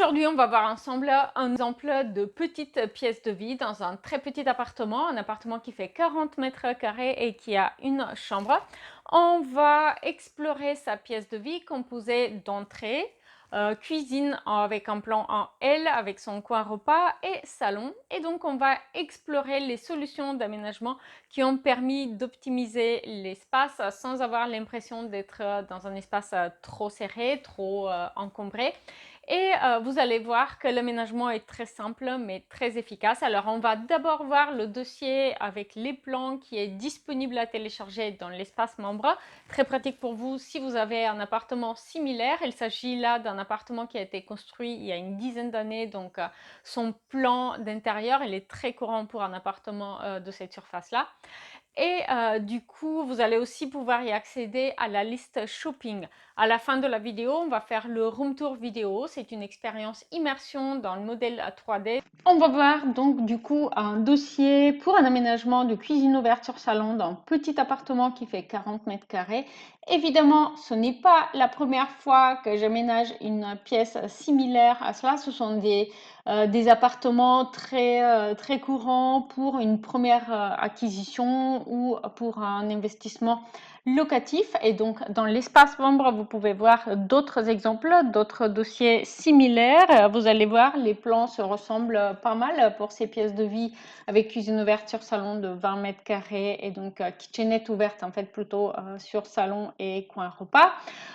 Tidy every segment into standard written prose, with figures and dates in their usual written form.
Aujourd'hui, on va voir ensemble un exemple de petite pièce de vie dans un très petit appartement, un appartement qui fait 40 mètres carrés et qui a une chambre. On va explorer sa pièce de vie composée d'entrée, cuisine avec un plan en L avec son coin repas et salon. Et donc, on va explorer les solutions d'aménagement qui ont permis d'optimiser l'espace sans avoir l'impression d'être dans un espace trop serré, trop encombré. Et vous allez voir que l'aménagement est très simple mais très efficace. Alors on va d'abord voir le dossier avec les plans qui est disponible à télécharger dans l'espace membre. Très pratique pour vous si vous avez un appartement similaire. Il s'agit là d'un appartement qui a été construit il y a une dizaine d'années, donc son plan d'intérieur il est très courant pour un appartement de cette surface-là. Et du coup, vous allez aussi pouvoir y accéder à la liste shopping. À la fin de la vidéo, on va faire le room tour vidéo. C'est une expérience immersion dans le modèle 3D. On va voir donc du coup un dossier pour un aménagement de cuisine ouverte sur salon d'un petit appartement qui fait 40 mètres carrés. Évidemment, ce n'est pas la première fois que j'aménage une pièce similaire à cela. Ce sont des appartements très courants pour une première acquisition ou pour un investissement locatif. Et donc, dans l'espace membre, vous pouvez voir d'autres exemples, d'autres dossiers similaires. Vous allez voir, les plans se ressemblent pas mal pour ces pièces de vie avec cuisine ouverte sur salon de 20 mètres carrés et donc kitchenette ouverte en fait plutôt sur salon et coin repas.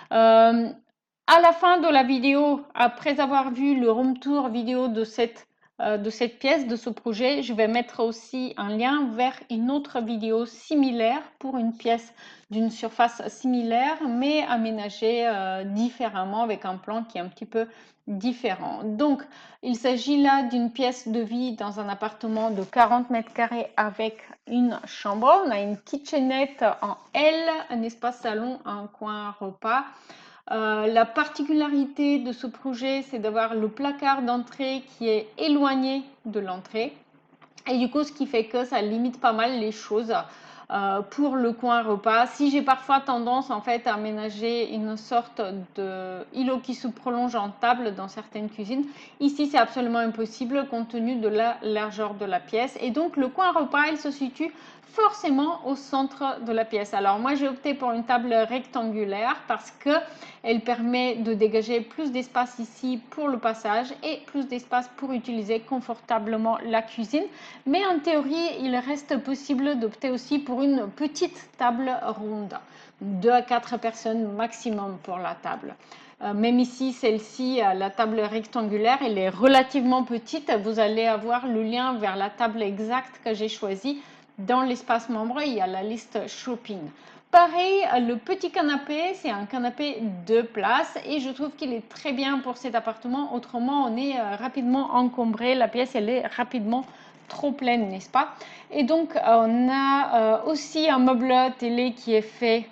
À la fin de la vidéo, après avoir vu le room tour vidéo de cette pièce, de ce projet, je vais mettre aussi un lien vers une autre vidéo similaire pour une pièce d'une surface similaire, mais aménagée différemment avec un plan qui est un petit peu différent. Donc, il s'agit là d'une pièce de vie dans un appartement de 40 mètres carrés avec une chambre. On a une kitchenette en L, un espace salon, un coin repas. La particularité de ce projet, c'est d'avoir le placard d'entrée qui est éloigné de l'entrée. Et du coup, ce qui fait que ça limite pas mal les choses pour le coin repas. Si j'ai parfois tendance en fait à aménager une sorte de îlot qui se prolonge en table dans certaines cuisines, ici c'est absolument impossible compte tenu de la largeur de la pièce. Et donc le coin repas, il se situe forcément au centre de la pièce. Alors moi j'ai opté pour une table rectangulaire parce que elle permet de dégager plus d'espace ici pour le passage et plus d'espace pour utiliser confortablement la cuisine. Mais en théorie, il reste possible d'opter aussi pour une petite table ronde. 2 à 4 personnes maximum pour la table. Même ici, celle-ci, la table rectangulaire, elle est relativement petite. Vous allez avoir le lien vers la table exacte que j'ai choisie. Dans l'espace membre, il y a la liste shopping. Pareil, le petit canapé, c'est un canapé 2 places et je trouve qu'il est très bien pour cet appartement. Autrement, on est rapidement encombré. La pièce, elle est rapidement trop pleine, n'est-ce pas? Et donc, on a aussi un meuble télé qui est fait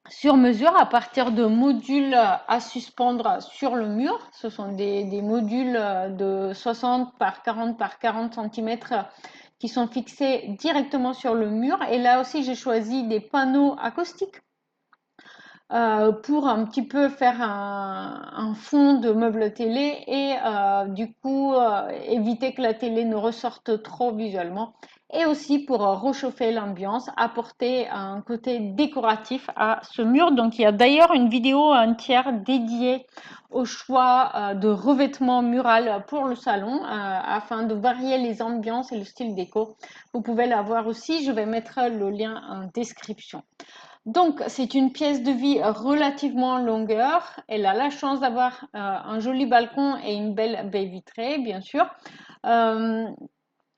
sur mesure à partir de modules à suspendre sur le mur. Ce sont des modules de 60 par 40 par 40 cm qui sont fixés directement sur le mur. Et là aussi, j'ai choisi des panneaux acoustiques pour un petit peu faire un fond de meuble télé et du coup éviter que la télé ne ressorte trop visuellement et aussi pour réchauffer l'ambiance, apporter un côté décoratif à ce mur. Donc il y a d'ailleurs une vidéo entière dédiée au choix de revêtement mural pour le salon afin de varier les ambiances et le style déco. Vous pouvez la voir aussi, je vais mettre le lien en description. Donc, c'est une pièce de vie relativement longueur. Elle a la chance d'avoir un joli balcon et une belle baie vitrée, bien sûr.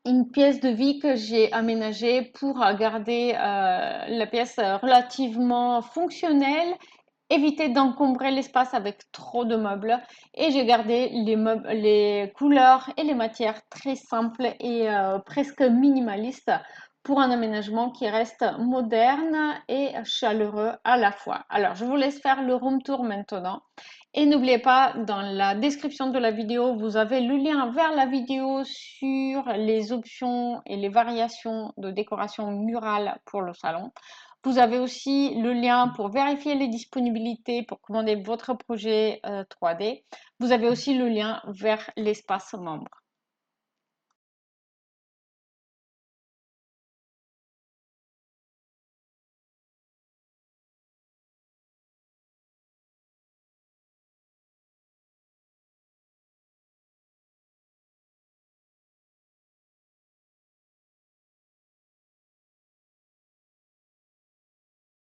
Une pièce de vie que j'ai aménagée pour garder la pièce relativement fonctionnelle, éviter d'encombrer l'espace avec trop de meubles. Et j'ai gardé les couleurs et les matières très simples et presque minimalistes pour un aménagement qui reste moderne et chaleureux à la fois. Alors, je vous laisse faire le room tour maintenant. Et n'oubliez pas, dans la description de la vidéo, vous avez le lien vers la vidéo sur les options et les variations de décoration murale pour le salon. Vous avez aussi le lien pour vérifier les disponibilités, pour commander votre projet 3D. Vous avez aussi le lien vers l'espace membre.